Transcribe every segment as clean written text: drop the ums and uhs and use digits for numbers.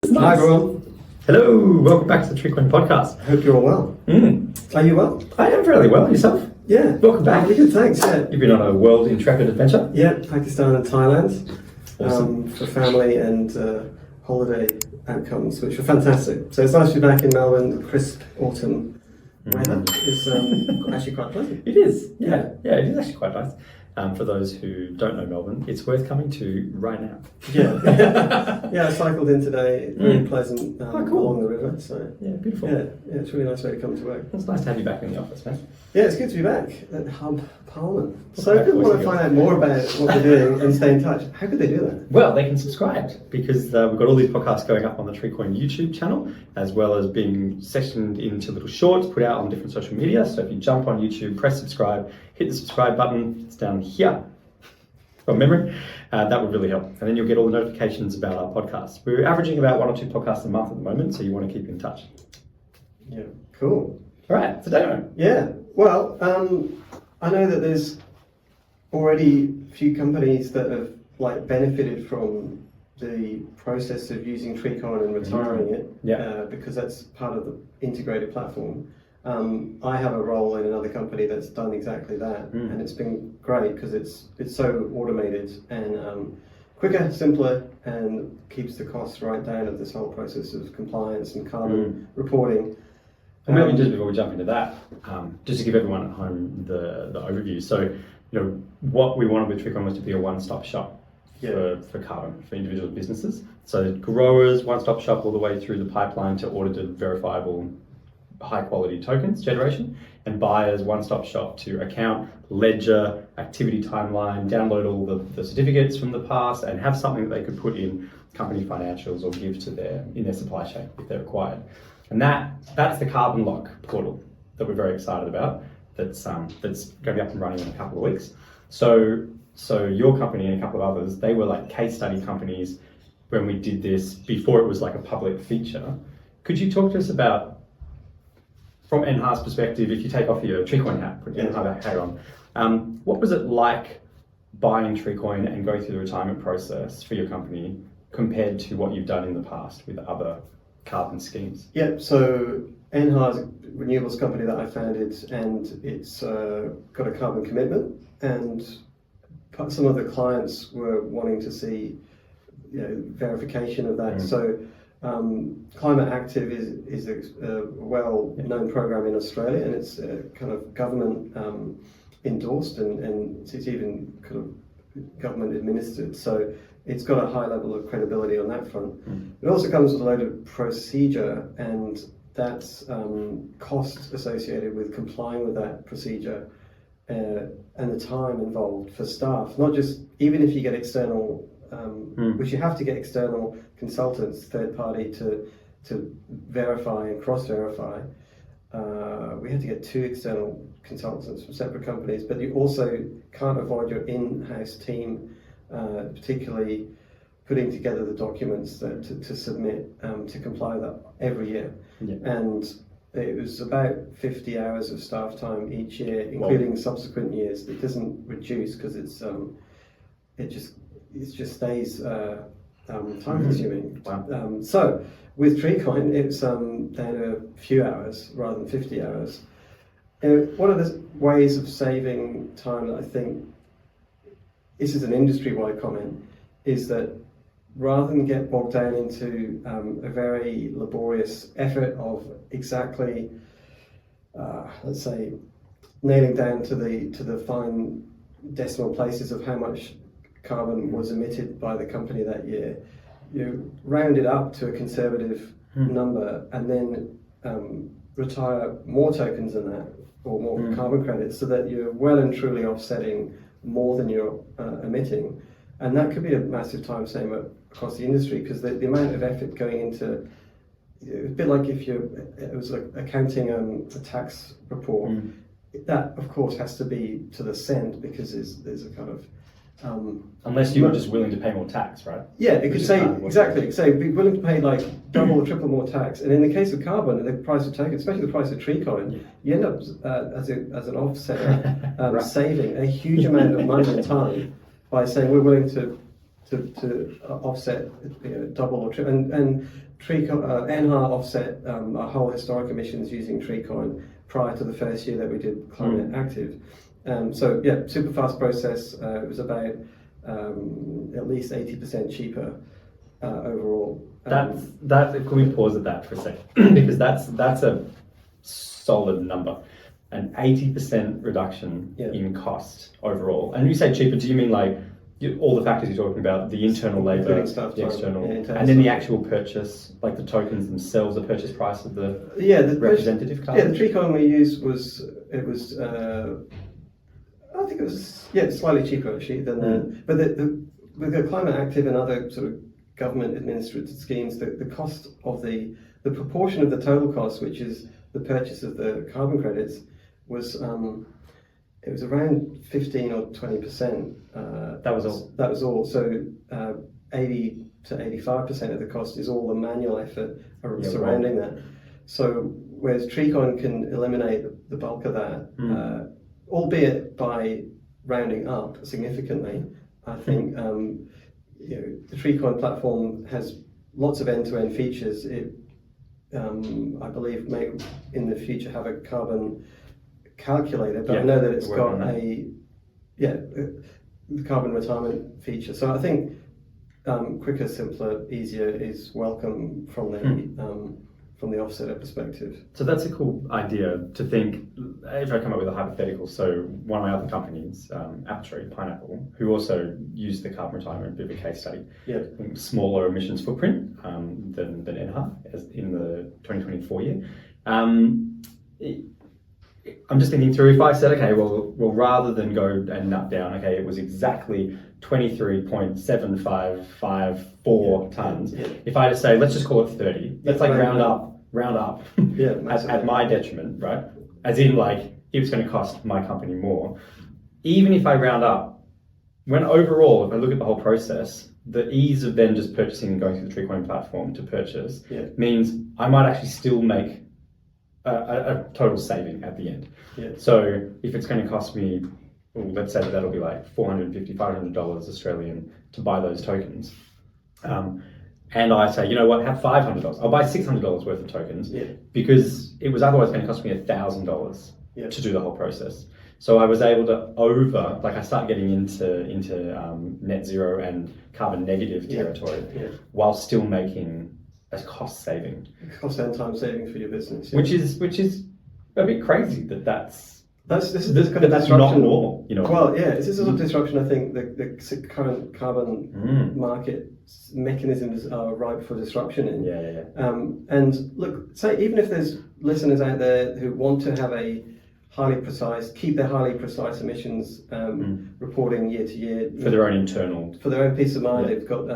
Hi everyone. Hello, welcome back to the TreeCoin podcast. I hope you're all well. Are you well? I am fairly well. Yourself? Yeah. Welcome back. Really good, thanks. Yeah. You've been on a world intrepid adventure? Yeah, Pakistan and Thailand. Awesome. For family and holiday outcomes, which were fantastic. So it's nice to be back in Melbourne. The crisp autumn weather is actually quite pleasant. It is. Yeah, it is actually quite nice. For those who don't know Melbourne, it's worth coming to right now. Yeah. Yeah, I cycled in today. Very pleasant cool. along the river. So Yeah, beautiful. yeah, it's a really nice way to come to work. It's nice to have you back in the office, man. Yeah, it's good to be back at Hub Parliament. Welcome So if back, people want boys to and find out more about what we're doing and stay in touch, how could they do that? Well, they can subscribe because we've got all these podcasts going up on the TreeCoin YouTube channel, as well as being sectioned into little shorts put out on different social media. So if you jump on YouTube, press subscribe, hit the subscribe button, it's down here from memory, that would really help. And then you'll get all the notifications about our podcasts. We're averaging about 1 or 2 podcasts a month at the moment, so you want to keep in touch. Yeah, cool. All right, so Damo. Yeah, well, I know that there's already a few companies that have benefited from the process of using TreeCoin and retiring it, because that's part of the integrated platform. I have a role in another company that's done exactly that, and it's been great because it's so automated and quicker, simpler, and keeps the costs right down of this whole process of compliance and carbon reporting. And maybe just before we jump into that, just to give everyone at home the overview. So, what we wanted with TreeCoin was to be a one-stop shop for carbon, for individual businesses. So growers, one-stop shop all the way through the pipeline to audited, verifiable, high-quality tokens generation, and buyers, one-stop shop to account, ledger, activity timeline, download all the certificates from the past, and have something that they could put in company financials or give to in their supply chain if they're required. And that's the Carbon Lock portal that we're very excited about. That's going to be up and running in a couple of weeks. So your company and a couple of others, they were like case study companies when we did this before it was like a public feature. Could you talk to us about, from NHA's perspective, if you take off your TreeCoin hat, put your NHA hat on, what was it like buying TreeCoin and going through the retirement process for your company compared to what you've done in the past with other carbon schemes? Yeah, so NHA is a renewables company that I founded, and it's got a carbon commitment, and some of the clients were wanting to see verification of that. So Climate Active is a well-known program in Australia, and it's kind of government endorsed, and it's even kind of government administered. So it's got a high level of credibility on that front. It also comes with a load of procedure, and that's cost associated with complying with that procedure, and the time involved for staff. Not just, even if you get external, which you have to get external consultants, third party, to verify and cross-verify. We had to get 2 external consultants from separate companies, but you also can't avoid your in-house team, particularly putting together the documents to submit to comply with that every year. And it was about 50 hours of staff time each year, including subsequent years. It doesn't reduce because it just stays time consuming. So with TreeCoin, it's down to a few hours rather than 50 hours. One of the ways of saving time that I think, this is an industry-wide comment, is that rather than get bogged down into a very laborious effort of exactly, let's say, nailing down to the fine decimal places of how much carbon was emitted by the company that year, you round it up to a conservative number, and then retire more tokens than that, or more carbon credits, so that you're well and truly offsetting more than you're emitting. And that could be a massive time saver across the industry, because the amount of effort going into, a bit like if it was like accounting a tax report, that of course has to be to the cent, because there's a kind of unless you were just willing to pay more tax, right? Yeah, it could say exactly. So be willing to pay like double or triple more tax. And in the case of carbon, the price of token, especially the price of TreeCoin, you end up as an offsetter saving a huge amount of money and time by saying we're willing to to offset, double or triple. And NHA offset our whole historic emissions using TreeCoin prior to the first year that we did Climate Active. So yeah, super fast process. It was about at least 80% cheaper overall. Can we pause at that for a second? Because that's a solid number. An 80% reduction in cost overall. And when you say cheaper, do you mean like all the factors you're talking about, the internal labour, the external, and then the actual purchase, like the tokens themselves, the purchase price of the representative card? Yeah, the TreeCoin we used was I think it was slightly cheaper actually than but with the Climate Active and other sort of government administered schemes, the cost of the proportion of the total cost, which is the purchase of the carbon credits, was it was around 15 or 20%. That was all. That was all. So 80 to 85% of the cost is all the manual effort surrounding that. So whereas TreeCoin can eliminate the bulk of that, albeit by rounding up significantly, I think the TreeCoin platform has lots of end-to-end features. It, I believe, may in the future have a carbon calculator, but I know that it's got the carbon retirement feature. So I think quicker, simpler, easier is welcome from the offsetter perspective. So that's a cool idea to think. If I come up with a hypothetical, so one of my other companies, Pineapple, who also used the carbon retirement, bit of a case study, smaller emissions footprint than NHA as in the 2024 year. I'm just thinking through, if I said, okay, well, rather than go and nut down, okay, it was exactly 23.7554 tons. If I just say, let's just call it 30, let's like round up at my detriment, right? As in like, it's going to cost my company more. Even if I round up, when overall, if I look at the whole process, the ease of then just purchasing and going through the TreeCoin platform to purchase means I might actually still make a total saving at the end. So if it's going to cost me, let's say that'll be like $450, $500 Australian to buy those tokens. And I say, you know what, have $500. I'll buy $600 worth of tokens because it was otherwise going to cost me $1,000 to do the whole process. So I was able to I start getting into net zero and carbon negative territory while still making a cost saving. Cost and time saving for your business. Which is a bit crazy that's kind of that's disruption. not normal, Well, this is a sort of disruption. I think the current carbon market mechanisms are ripe for disruption. And look, say even if there's listeners out there who want to have keep their highly precise emissions reporting year to year for their own peace of mind. They've got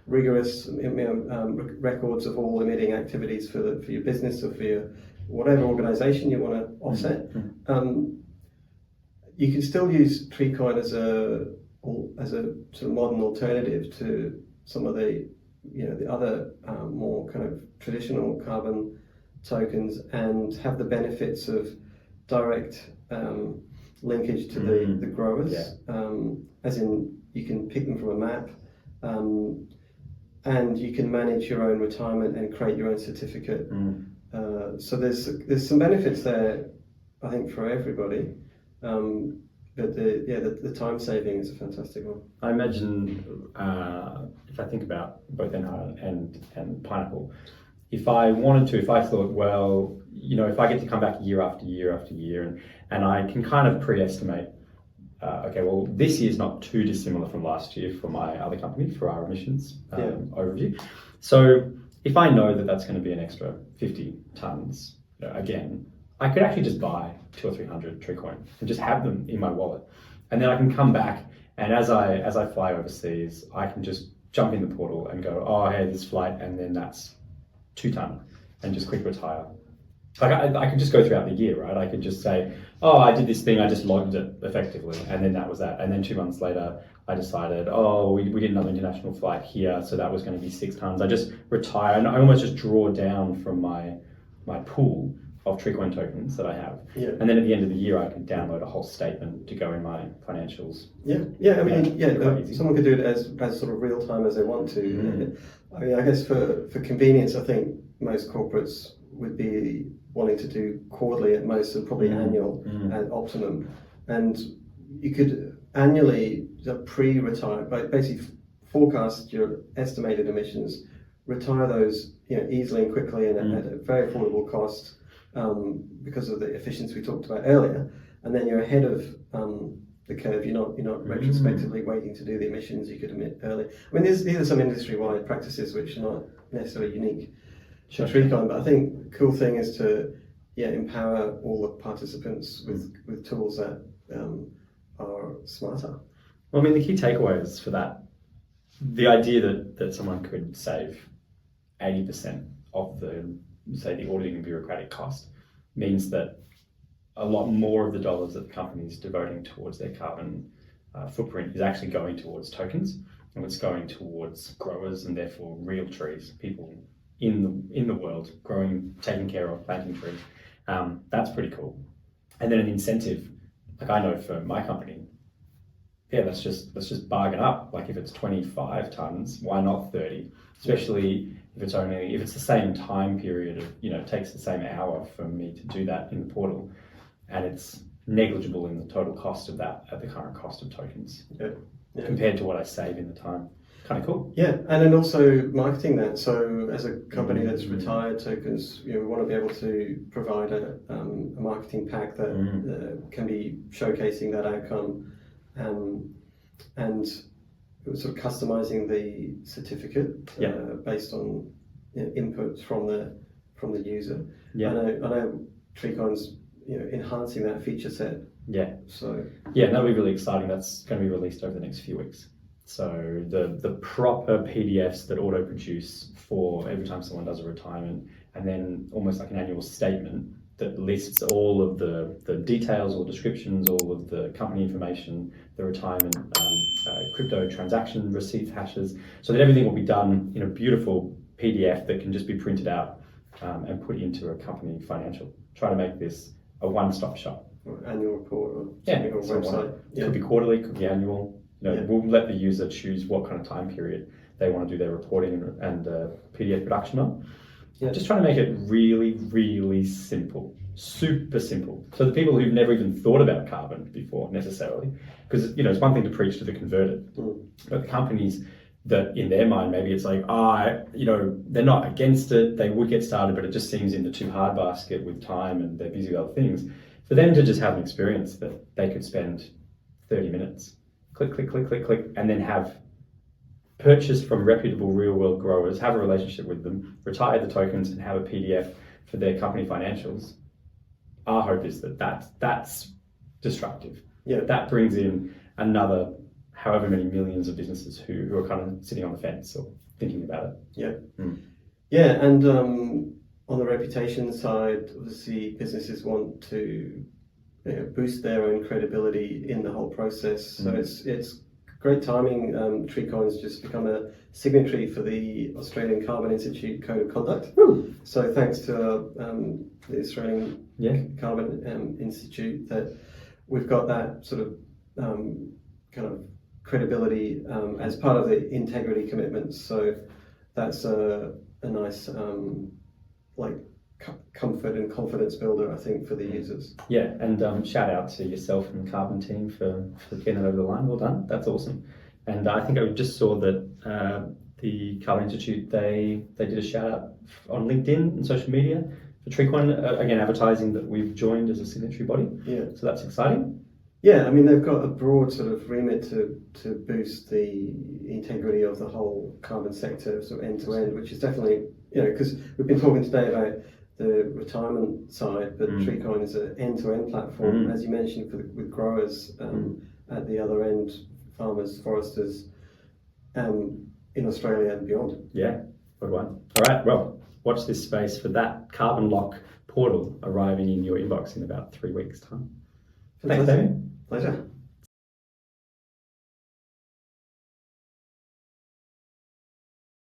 rigorous records of all emitting activities for your business or for your whatever organisation you want to offset. You can still use TreeCoin as a sort of modern alternative to some of the other more kind of traditional carbon tokens and have the benefits of direct linkage to the growers, as in you can pick them from a map. And you can manage your own retirement and create your own certificate. So there's some benefits there, I think, for everybody. But the time saving is a fantastic one. I imagine if I think about both NHA and Pineapple, if I thought, well, if I get to come back year after year after year, and I can kind of pre-estimate. Okay, well, this year's not too dissimilar from last year for my other company, for our emissions overview. So if I know that that's going to be an extra 50 tons, again, I could actually just buy 200 or 300 TreeCoin and just have them in my wallet. And then I can come back, and as I fly overseas, I can just jump in the portal and go, oh, hey, this flight, and then that's 2 ton, and just quick retire. Like I could just go throughout the year, right? I could just say, oh, I did this thing, I just logged it effectively, and then that was that. And then 2 months later, I decided, oh, we did another international flight here, so that was going to be 6 tons. I just retire, and I almost just draw down from my pool of TreeCoin tokens that I have. Yeah. And then at the end of the year, I can download a whole statement to go in my financials. Yeah. I mean, quite easy. someone could do it as sort of real time as they want to. I mean, I guess for convenience, I think most corporates would be wanting to do quarterly at most, and probably annual at optimum. And you could annually pre-retire, basically forecast your estimated emissions, retire those easily and quickly and at a very affordable cost because of the efficiency we talked about earlier. And then you're ahead of the curve. You're not retrospectively waiting to do the emissions. You could emit early. I mean, these are some industry-wide practices which are not necessarily unique to TreeCoin, but I think the cool thing is to empower all the participants with tools that are smarter. Well, I mean, the key takeaways for that, the idea that someone could save 80% of the auditing and bureaucratic cost means that a lot more of the dollars that the company is devoting towards their carbon footprint is actually going towards tokens, and it's going towards growers and therefore real trees, people in the world growing, taking care of, planting trees. That's pretty cool. And then an incentive, like I know for my company, let's just bargain up. Like if it's 25 tons, why not 30? Especially if it's the same time period of, it takes the same hour for me to do that in the portal, and it's negligible in the total cost of that at the current cost of tokens compared to what I save in the time. Kind of cool. Yeah, and then also marketing that. So as a company that's retired tokens, we want to be able to provide a marketing pack that can be showcasing that outcome, and sort of customizing the certificate based on inputs from the user. I know TreeCoin's enhancing that feature set. So that'll be really exciting. That's going to be released over the next few weeks. So the proper PDFs that auto produce for every time someone does a retirement, and then almost like an annual statement that lists all of the details or descriptions, all of the company information, the retirement crypto transaction receipts hashes, so that everything will be done in a beautiful PDF that can just be printed out and put into a company financial. Try to make this a one-stop shop. Or annual report or something on a website. Could be quarterly, could be annual. We'll let the user choose what kind of time period they want to do their reporting and PDF production on. Just trying to make it really, really simple, super simple. So the people who've never even thought about carbon before necessarily, because it's one thing to preach to the converted, but the companies that in their mind, maybe it's like, they're not against it, they would get started, but it just seems in the too hard basket with time and they're busy with other things. For them to just have an experience that they could spend 30 minutes, click, click, click, click, click, and then have purchased from reputable real world growers, have a relationship with them, retire the tokens and have a PDF for their company financials. Our hope is that's disruptive. That brings in another however many millions of businesses who are kind of sitting on the fence or thinking about it. And on the reputation side, obviously businesses want to boost their own credibility in the whole process. So it's great timing. TreeCoin's just become a signatory for the Australian Carbon Institute Code of Conduct. So thanks to the Australian Carbon Institute, that we've got that sort of kind of credibility as part of the integrity commitments. So that's a nice comfort and confidence builder, I think, for the users. And shout out to yourself and the Carbon team for getting it over the line. Well done. That's awesome. And I think I just saw that the Carbon Institute, they did a shout out on LinkedIn and social media for TreeCoin, again advertising that we've joined as a signatory body. So that's exciting. I mean, they've got a broad sort of remit to boost the integrity of the whole carbon sector, sort of end to end, which is definitely, because we've been talking today about the retirement side, but TreeCoin is an end-to-end platform, as you mentioned, with growers at the other end, farmers, foresters, in Australia and beyond. Good one. All right, well, watch this space for that Carbon Lock portal arriving in your inbox in about 3 weeks' time. Thanks, David. Pleasure.